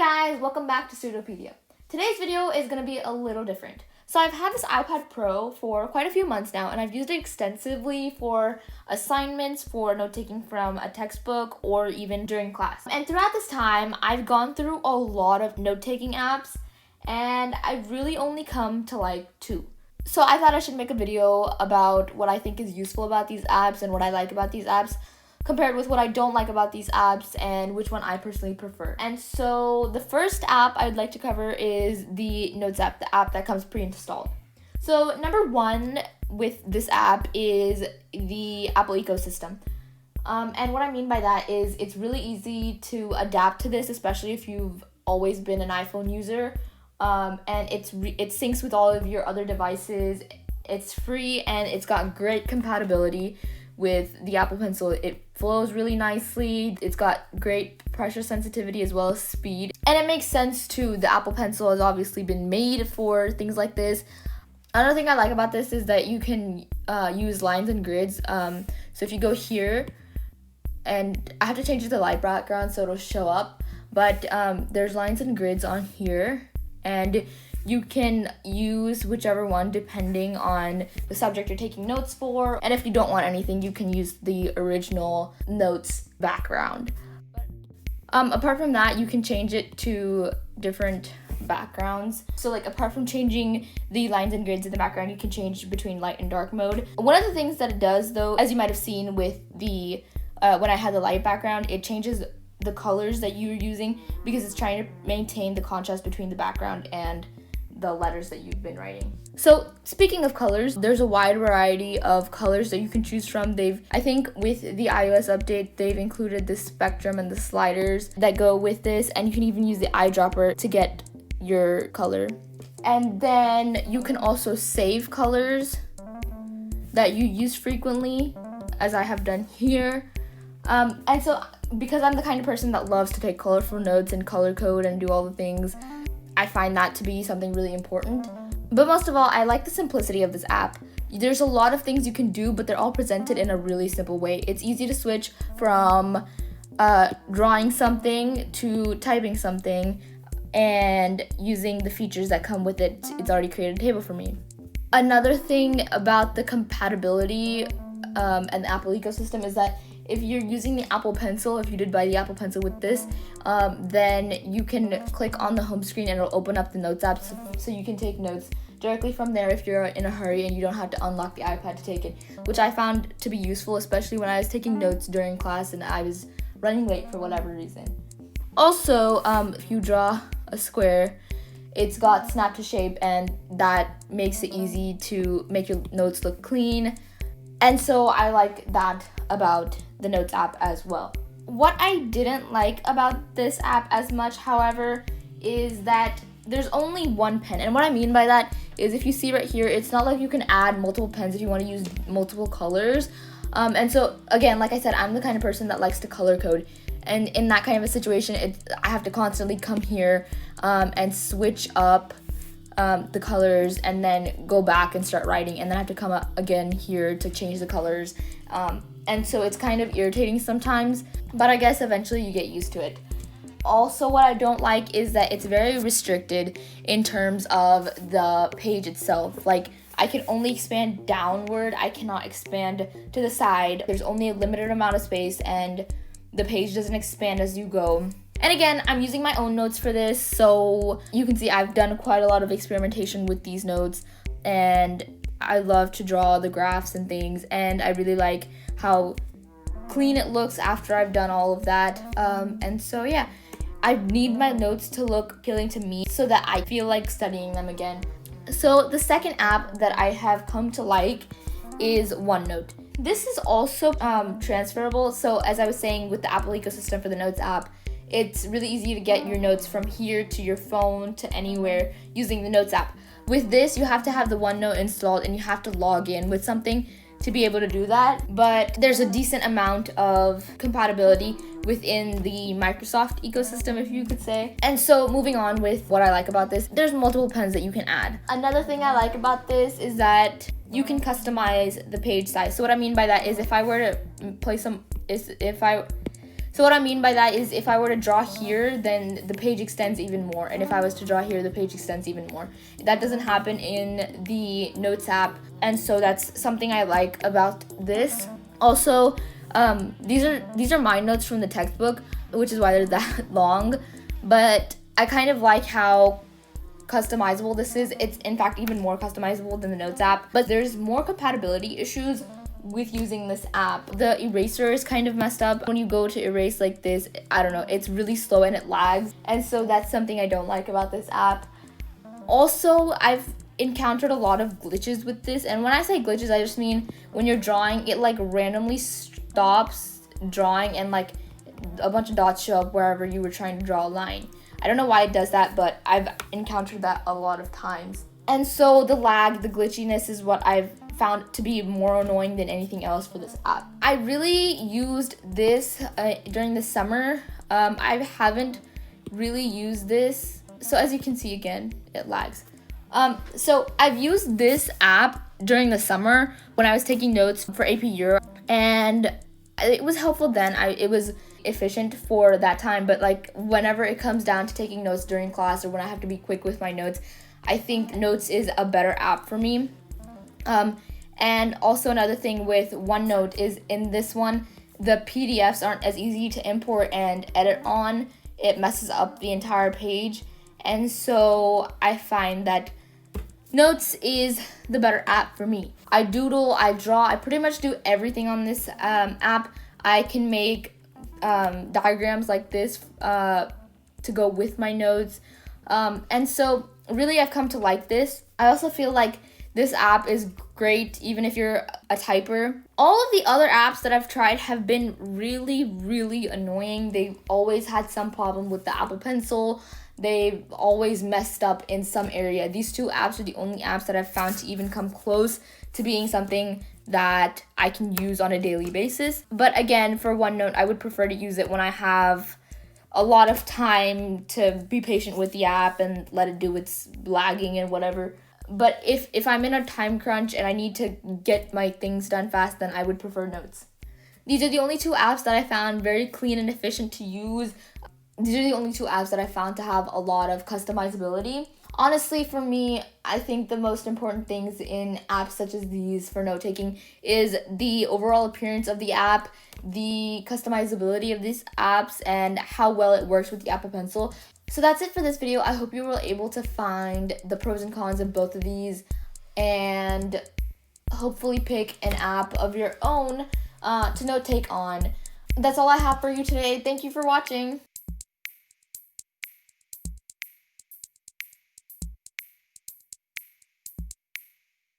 guys, welcome back to Studopedia. Today's video is going to be a little different. So I've had this iPad Pro for quite a few months now, and I've used it extensively for assignments, for note-taking from a textbook, or even during class. And throughout this time, I've gone through a lot of note-taking apps, and I've really only come to like 2. So I thought I should make a video about what I think is useful about these apps and what I like about these apps, compared with what I don't like about these apps and which one I personally prefer. And so the first app I'd like to cover is the Notes app, the app that comes pre-installed. So number 1 with this app is the Apple ecosystem. And what I mean by that is it's really easy to adapt to this, especially if you've always been an iPhone user. And it syncs with all of your other devices. It's free and it's got great compatibility with the Apple Pencil. It flows really nicely. It's got great pressure sensitivity as well as speed. And it makes sense too. The Apple Pencil has obviously been made for things like this. Another thing I like about this is that you can use lines and grids. So if you go here, and I have to change it to light background so it'll show up, but there's lines and grids on here, and you can use whichever one depending on the subject you're taking notes for. And if you don't want anything, you can use the original notes background. Apart from that, you can change it to different backgrounds. So like apart from changing the lines and grids in the background, you can change between light and dark mode. One of the things that it does though, as you might have seen with the when I had the light background, it changes the colors that you're using because it's trying to maintain the contrast between the background and the letters that you've been writing. So speaking of colors, there's a wide variety of colors that you can choose from. I think with the iOS update, they've included the spectrum and the sliders that go with this, and you can even use the eyedropper to get your color. And then you can also save colors that you use frequently, as I have done here. And so because I'm the kind of person that loves to take colorful notes and color code and do all the things, I find that to be something really important. But most of all, I like the simplicity of this app. There's a lot of things you can do, but they're all presented in a really simple way. It's easy to switch from drawing something to typing something and using the features that come with it. It's already created a table for me. Another thing about the compatibility and the Apple ecosystem is that if you're using the Apple Pencil, if you did buy the Apple Pencil with this, then you can click on the home screen and it'll open up the Notes app so you can take notes directly from there if you're in a hurry and you don't have to unlock the iPad to take it, which I found to be useful, especially when I was taking notes during class and I was running late for whatever reason. Also, if you draw a square, it's got snap to shape, and that makes it easy to make your notes look clean. And so I like that about the Notes app as well. What I didn't like about this app as much, however, is that there's only one pen. And what I mean by that is, if you see right here, it's not like you can add multiple pens if you want to use multiple colors. And so again, like I said, I'm the kind of person that likes to color code. And in that kind of a situation, I have to constantly come here and switch up the colors and then go back and start writing, and then I have to come up again here to change the colors. And so it's kind of irritating sometimes, but I guess eventually you get used to it. Also, what I don't like is that it's very restricted in terms of the page itself. Like, I can only expand downward, I cannot expand to the side. There's only a limited amount of space and the page doesn't expand as you go. And again, I'm using my own notes for this, so you can see I've done quite a lot of experimentation with these notes, and I love to draw the graphs and things, and I really like how clean it looks after I've done all of that. And so yeah, I need my notes to look appealing to me so that I feel like studying them again. So the second app that I have come to like is OneNote. This is also transferable, so as I was saying with the Apple ecosystem for the Notes app, it's really easy to get your notes from here to your phone to anywhere using the Notes app. With this, you have to have the OneNote installed and you have to log in with something to be able to do that. But there's a decent amount of compatibility within the Microsoft ecosystem, if you could say. And so moving on with what I like about this, there's multiple pens that you can add. Another thing I like about this is that you can customize the page size. So what I mean by that is if I were to So what I mean by that is if I were to draw here, then the page extends even more. And if I was to draw here, the page extends even more. That doesn't happen in the Notes app. And so that's something I like about this. Also, these are my notes from the textbook, which is why they're that long. But I kind of like how customizable this is. It's in fact even more customizable than the Notes app, but there's more compatibility issues with using this app. The eraser is kind of messed up. When you go to erase like this, I don't know, it's really slow and it lags, and so that's something I don't like about this app. Also, I've encountered a lot of glitches with this, and when I say glitches, I just mean when you're drawing, it like randomly stops drawing and like a bunch of dots show up wherever you were trying to draw a line. I don't know why it does that, but I've encountered that a lot of times. And so the lag, the glitchiness is what I've found to be more annoying than anything else for this app. I really used this during the summer. I haven't really used this. So as you can see, again, it lags. So I've used this app during the summer when I was taking notes for AP Euro, and it was helpful then. It was efficient for that time, but like whenever it comes down to taking notes during class or when I have to be quick with my notes, I think Notes is a better app for me. And also another thing with OneNote is in this one, the PDFs aren't as easy to import and edit on. It messes up the entire page, and so I find that Notes is the better app for me. I doodle, I draw, I pretty much do everything on this app. I can make diagrams like this to go with my notes. And so really I've come to like this. I also feel like this app is great even if you're a typer. All of the other apps that I've tried have been really, really annoying. They've always had some problem with the Apple Pencil. They've always messed up in some area. These two apps are the only apps that I've found to even come close to being something that I can use on a daily basis. But again, for OneNote, I would prefer to use it when I have a lot of time to be patient with the app and let it do its lagging and whatever. But if I'm in a time crunch and I need to get my things done fast, then I would prefer Notes. These are the only two apps that I found very clean and efficient to use. These are the only two apps that I found to have a lot of customizability. Honestly, for me, I think the most important things in apps such as these for note-taking is the overall appearance of the app, the customizability of these apps, and how well it works with the Apple Pencil. So that's it for this video. I hope you were able to find the pros and cons of both of these and hopefully pick an app of your own to note-take on. That's all I have for you today. Thank you for watching.